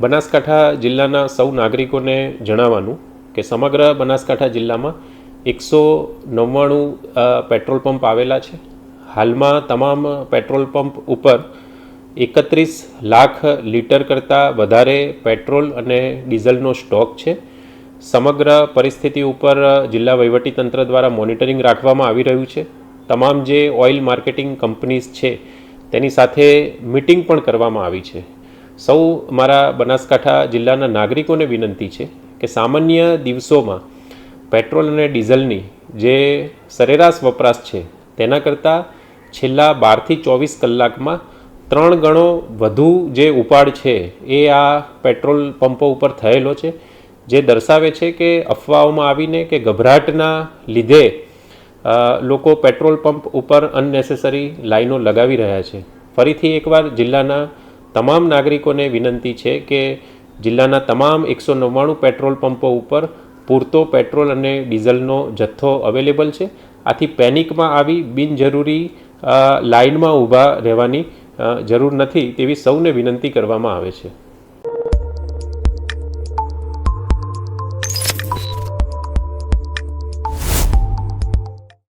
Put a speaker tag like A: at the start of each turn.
A: બનાસકાંઠા જિલ્લાના સૌ નાગરિકોને જણાવવાનું કે સમગ્ર બનાસકાંઠા જિલ્લામાં 199 પેટ્રોલ પંપ આવેલા છે. હાલમાં તમામ પેટ્રોલ પંપ ઉપર 31 લાખ લીટર કરતાં વધારે પેટ્રોલ અને ડીઝલનો સ્ટોક છે. સમગ્ર પરિસ્થિતિ ઉપર જિલ્લા વહીવટીતંત્ર દ્વારા મોનિટરિંગ રાખવામાં આવી રહ્યું છે. તમામ જે ઓઇલ માર્કેટિંગ કંપનીઝ છે તેની સાથે મિટિંગ પણ કરવામાં આવી છે. સૌ મારા બનાસકાંઠા જિલ્લાના નાગરિકોને વિનંતી છે કે સામાન્ય દિવસોમાં પેટ્રોલ અને ડીઝલની જે સરેરાશ વપરાશ છે તેના કરતાં છેલ્લા 12થી 24 કલાકમાં 3 ગણો વધુ જે ઉપાડ છે એ આ પેટ્રોલ પંપો ઉપર થયેલો છે, જે દર્શાવે છે કે અફવાઓમાં આવીને કે ગભરાટના લીધે લોકો પેટ્રોલ પંપ ઉપર અનનેસેસરી લાઈનો લગાવી રહ્યા છે. ફરીથી એકવાર જિલ્લાના તમામ નાગરિકોને વિનંતી છે કે જિલ્લાના તમામ 199 પેટ્રોલ પંપો ઉપર પૂરતો પેટ્રોલ અને ડીઝલનો જથ્થો અવેલેબલ છે. આથી પેનિકમાં આવી બિનજરૂરી લાઇનમાં ઊભા રહેવાની જરૂર નથી તેવી સૌને વિનંતી કરવામાં આવે છે.